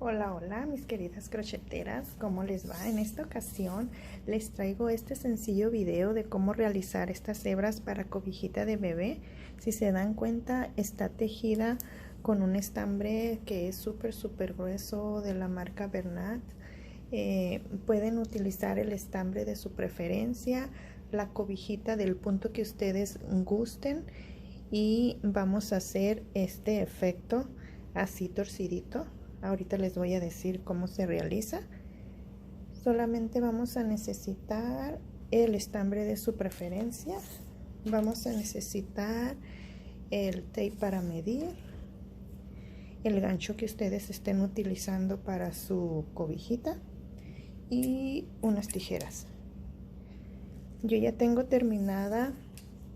Hola, hola mis queridas crocheteras, ¿cómo les va? En esta ocasión les traigo este sencillo video de cómo realizar estas hebras para cobijita de bebé. Si se dan cuenta, está tejida con un estambre que es súper grueso de la marca Bernat. Pueden utilizar el estambre de su preferencia, la cobijita del punto que ustedes gusten, y vamos a hacer este efecto así torcidito. Ahorita les voy a decir cómo se realiza. Solamente vamos a necesitar el estambre de su preferencia. Vamos a necesitar el tape para medir, el gancho que ustedes estén utilizando para su cobijita y unas tijeras. Yo ya tengo terminada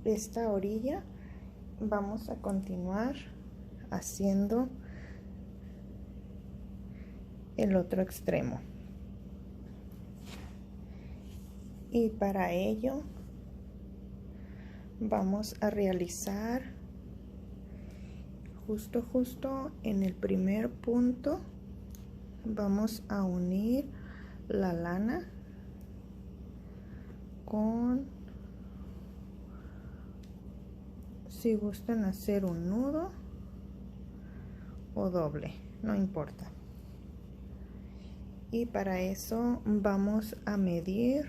esta orilla. Vamos a continuar haciendo el otro extremo, y para ello vamos a realizar justo en el primer punto. Vamos a unir la lana con, si gustan hacer un nudo o doble, no importa. Y para eso vamos a medir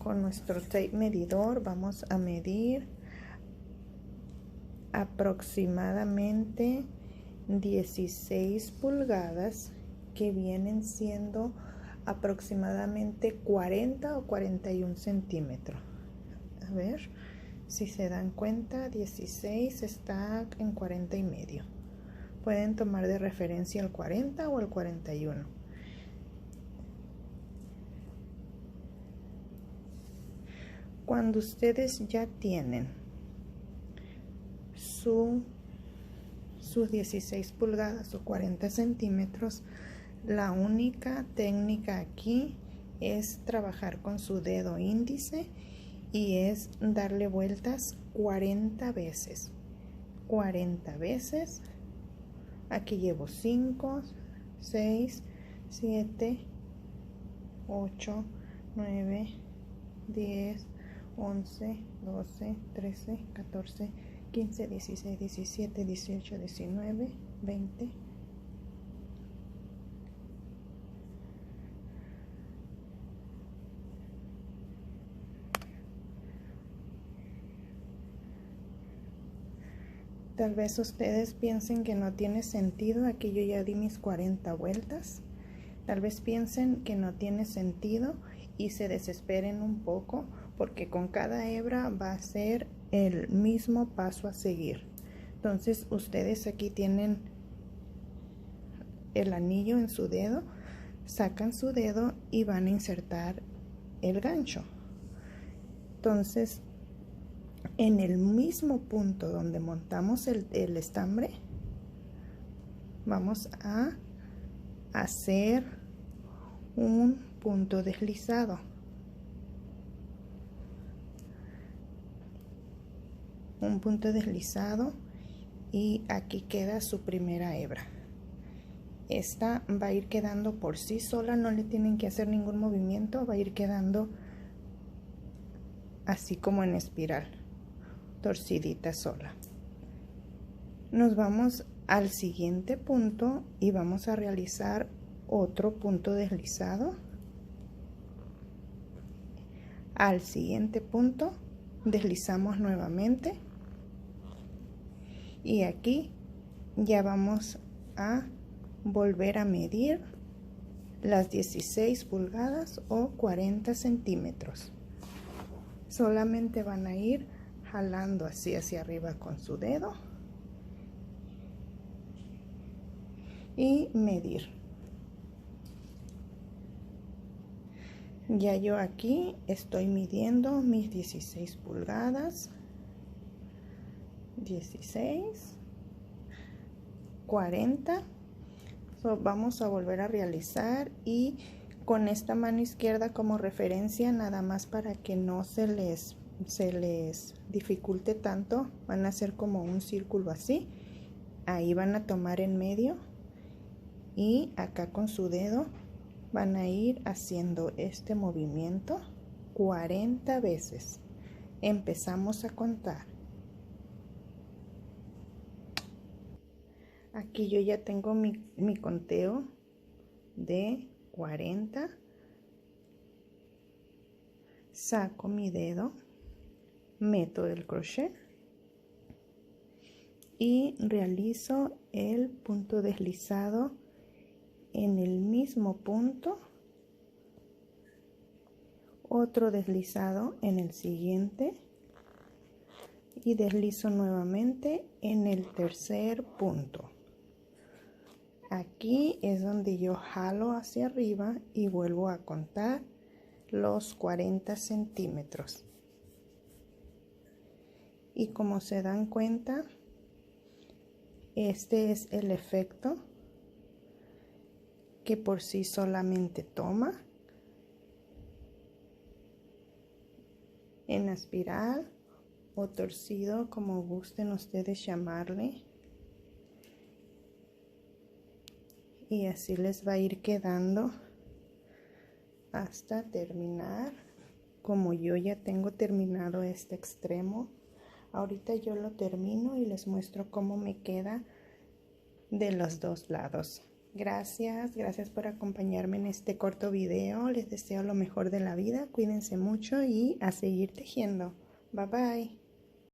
con nuestro tape medidor. Vamos a medir aproximadamente 16 pulgadas, que vienen siendo aproximadamente 40 o 41 centímetros. A ver si se dan cuenta, 16 está en 40 y medio. Pueden tomar de referencia el 40 o el 41. Cuando ustedes ya tienen sus 16 pulgadas o 40 centímetros, la única técnica aquí es trabajar con su dedo índice y es darle vueltas 40 veces. 40 veces. Aquí llevo 5, 6, 7, 8, 9, 10, 11, 12, 13, 14, 15, 16, 17, 18, 19, 20. Tal vez ustedes piensen que no tiene sentido. Aquí yo ya di mis 40 vueltas. Tal vez piensen que no tiene sentido y se desesperen un poco, porque con cada hebra va a ser el mismo paso a seguir. Entonces ustedes aquí tienen el anillo en su dedo, sacan su dedo y van a insertar el gancho. Entonces, en el mismo punto donde montamos el estambre, vamos a hacer un punto deslizado. Un punto deslizado, y aquí queda su primera hebra. Esta va a ir quedando por sí sola, no le tienen que hacer ningún movimiento, va a ir quedando así como en espiral, torcidita sola. Nos vamos al siguiente punto y vamos a realizar otro punto deslizado. Al siguiente punto deslizamos nuevamente, y aquí ya vamos a volver a medir las 16 pulgadas o 40 centímetros. Solamente van a ir jalando así hacia arriba con su dedo y medir. Ya yo aquí estoy midiendo mis 16 pulgadas, 16, 40. Vamos a volver a realizar, y con esta mano izquierda como referencia, nada más para que no se les dificulte tanto, van a hacer como un círculo así. Ahí van a tomar en medio y acá con su dedo van a ir haciendo este movimiento 40 veces. Empezamos a contar. Aquí yo ya tengo mi conteo de 40. Saco mi dedo, meto el crochet y realizo el punto deslizado en el mismo punto, otro deslizado en el siguiente y deslizo nuevamente en el tercer punto. Aquí es donde yo jalo hacia arriba y vuelvo a contar los 40 centímetros. Y como se dan cuenta, este es el efecto que por sí solamente toma en espiral o torcido, como gusten ustedes llamarle. Y así les va a ir quedando hasta terminar. Como yo ya tengo terminado este extremo, ahorita yo lo termino y les muestro cómo me queda de los dos lados. Gracias por acompañarme en este corto video. Les deseo lo mejor de la vida. Cuídense mucho y a seguir tejiendo. Bye bye.